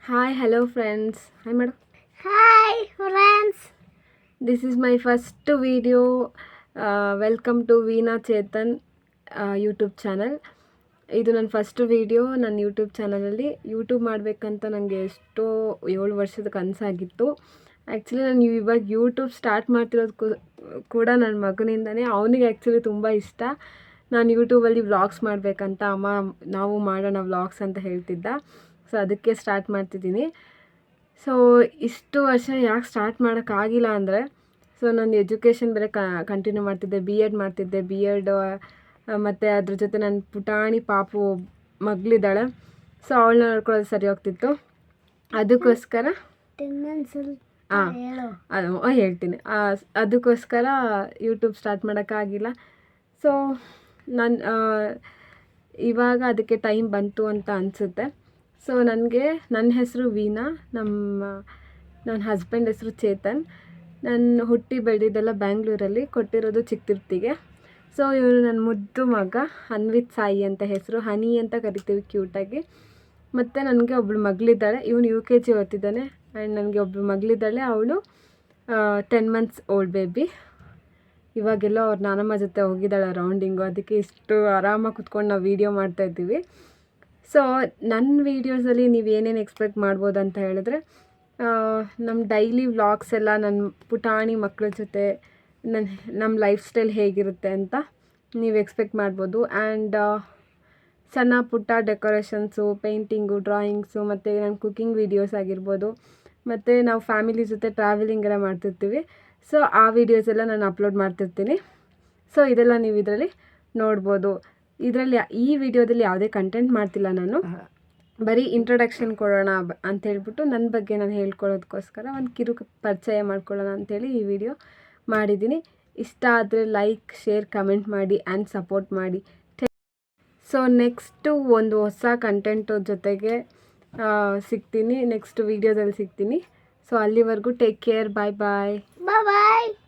Hi, hello friends. Hi madam. Hi friends. This is my first video. Welcome to Veena Chetan YouTube channel. ಇದು ನನ್ನ first video ನನ್ನ YouTube ಚಾನಲಲ್ಲಿ. YouTube ಮಾಡಬೇಕಂತ ನನಗೆ ಎಷ್ಟೋ 7 ವರ್ಷದ ಕನಸಾಗಿತ್ತು. ಆ್ಯಕ್ಚುಲಿ ನಾನು ಇವಾಗ ಯೂಟ್ಯೂಬ್ ಸ್ಟಾರ್ಟ್ ಮಾಡ್ತಿರೋದು ಕೂಡ ನನ್ನ ಮಗನಿಂದನೇ. ಅವನಿಗೆ ಆ್ಯಕ್ಚುಲಿ ತುಂಬ ಇಷ್ಟ ನಾನು ಯೂಟ್ಯೂಬಲ್ಲಿ ವ್ಲಾಗ್ಸ್ ಮಾಡಬೇಕಂತ. ಅಮ್ಮ ನಾವು ಮಾಡೋಣ ವ್ಲಾಗ್ಸ್ ಅಂತ ಹೇಳ್ತಿದ್ದ. ಸೊ ಅದಕ್ಕೆ ಸ್ಟಾರ್ಟ್ ಮಾಡ್ತಿದ್ದೀನಿ. ಸೊ ಇಷ್ಟು ವರ್ಷ ಯಾಕೆ ಸ್ಟಾರ್ಟ್ ಮಾಡೋಕ್ಕಾಗಿಲ್ಲ ಅಂದರೆ, ಸೊ ನಾನು ಎಜುಕೇಷನ್ ಬೇರೆ ಕಂಟಿನ್ಯೂ ಮಾಡ್ತಿದ್ದೆ, BEd ಮಾಡ್ತಿದ್ದೆ. BEd ಮತ್ತು ಅದ್ರ ಜೊತೆ ನನ್ನ ಪುಟಾಣಿ ಪಾಪು ಮಗಳಿದ್ದಾಳೆ. ಸೊ ಅವಳನ್ನ ನೋಡ್ಕೊಳ್ಳೋದು ಸರಿ ಹೋಗ್ತಿತ್ತು. ಅದಕ್ಕೋಸ್ಕರ ಅದು ಹೇಳ್ತೀನಿ. ಅದಕ್ಕೋಸ್ಕರ ಯೂಟ್ಯೂಬ್ ಸ್ಟಾರ್ಟ್ ಮಾಡೋಕ್ಕಾಗಿಲ್ಲ. ಸೊ ನಾನು ಇವಾಗ ಅದಕ್ಕೆ ಟೈಮ್ ಬಂತು ಅಂತ ಅನಿಸುತ್ತೆ. ಸೊ ನನ್ನ ಹೆಸರು ವೀಣಾ, ನನ್ನ ಹಸ್ಬೆಂಡ್ ಹೆಸರು ಚೇತನ್. ನಾನು ಹುಟ್ಟಿ ಬೆಳೆದಿದ್ದೆಲ್ಲ ಬ್ಯಾಂಗ್ಳೂರಲ್ಲಿ, ಕೊಟ್ಟಿರೋದು ಚಿಕ್ಕತಿರ್ತಿಗೆ. ಸೊ ಇವನು ನನ್ನ ಮುದ್ದು ಮಗ ಅನ್ವಿತ್ ಸಾಯಿ ಅಂತ ಹೆಸರು, ಹನಿ ಅಂತ ಕರಿತೀವಿ ಕ್ಯೂಟಾಗಿ. ಮತ್ತು ನನಗೆ ಒಬ್ಬಳು ಮಗಳಿದ್ದಾಳೆ, ಇವನು UKG ಓದ್ತಿದ್ದಾನೆ. ಆ್ಯಂಡ್ ನನಗೆ ಒಬ್ಬಳು ಮಗಳಿದ್ದಾಳೆ, ಅವಳು 10 months ಓಲ್ಡ್ ಬೇಬಿ. ಇವಾಗೆಲ್ಲೋ ಅವ್ರ ನಾನಮ್ಮ ಜೊತೆ ಹೋಗಿದ್ದಾಳೆ ರೌಂಡಿಂಗು, ಅದಕ್ಕೆ ಇಷ್ಟು ಆರಾಮಾಗಿ ಕುತ್ಕೊಂಡು ನಾವು ವೀಡಿಯೋ ಮಾಡ್ತಾಯಿದ್ದೀವಿ. ಸೊ ನನ್ನ ವೀಡಿಯೋಸಲ್ಲಿ ನೀವು ಏನೇನು ಎಕ್ಸ್ಪೆಕ್ಟ್ ಮಾಡ್ಬೋದು ಅಂತ ಹೇಳಿದ್ರೆ, ನಮ್ಮ ಡೈಲಿ ವ್ಲಾಗ್ಸ್ ಎಲ್ಲ ನನ್ನ ಪುಟಾಣಿ ಮಕ್ಕಳ ಜೊತೆ ನಮ್ಮ ಲೈಫ್ ಸ್ಟೈಲ್ ಹೇಗಿರುತ್ತೆ ಅಂತ ನೀವು ಎಕ್ಸ್ಪೆಕ್ಟ್ ಮಾಡ್ಬೋದು. ಆ್ಯಂಡ್ ಸಣ್ಣ ಪುಟ್ಟ ಡೆಕೋರೇಷನ್ಸು, ಪೇಂಟಿಂಗು, ಡ್ರಾಯಿಂಗ್ಸು, ಮತ್ತು ನನ್ನ ಕುಕ್ಕಿಂಗ್ ವೀಡಿಯೋಸ್ ಆಗಿರ್ಬೋದು. ಮತ್ತು ನಾವು ಫ್ಯಾಮಿಲಿ ಜೊತೆ ಟ್ರಾವೆಲಿಂಗ್ ಎಲ್ಲ ಮಾಡ್ತಿರ್ತೀವಿ. ಸೊ ಆ ವೀಡಿಯೋಸ್ ಎಲ್ಲ ನಾನು ಅಪ್ಲೋಡ್ ಮಾಡ್ತಿರ್ತೀನಿ. ಸೊ ಇದೆಲ್ಲ ನೀವು ಇದರಲ್ಲಿ ನೋಡ್ಬೋದು. ಇದರಲ್ಲಿ ಈ ವಿಡಿಯೋದಲ್ಲಿ ಯಾವುದೇ ಕಂಟೆಂಟ್ ಮಾಡ್ತಿಲ್ಲ ನಾನು, ಬರೀ ಇಂಟ್ರೊಡಕ್ಷನ್ ಕೊಡೋಣ ಅಂತ ಹೇಳ್ಬಿಟ್ಟು ನನ್ನ ಬಗ್ಗೆ ನಾನು ಹೇಳ್ಕೊಳ್ಳೋದಕ್ಕೋಸ್ಕರ ಒಂದು ಕಿರು ಪರಿಚಯ ಮಾಡ್ಕೊಳ್ಳೋಣ ಅಂಥೇಳಿ ಈ ವಿಡಿಯೋ ಮಾಡಿದ್ದೀನಿ. ಇಷ್ಟ ಆದರೆ ಲೈಕ್, ಶೇರ್, ಕಮೆಂಟ್ ಮಾಡಿ ಆ್ಯಂಡ್ ಸಪೋರ್ಟ್ ಮಾಡಿ. ಸೊ ನೆಕ್ಸ್ಟು ಒಂದು ಹೊಸ ಕಂಟೆಂಟು ಜೊತೆಗೆ ಸಿಗ್ತೀನಿ, ನೆಕ್ಸ್ಟ್ ವೀಡಿಯೋದಲ್ಲಿ ಸಿಗ್ತೀನಿ. ಸೊ ಅಲ್ಲಿವರೆಗೂ ಟೇಕ್ ಕೇರ್, ಬಾಯ್ ಬಾಯ್. Bye bye.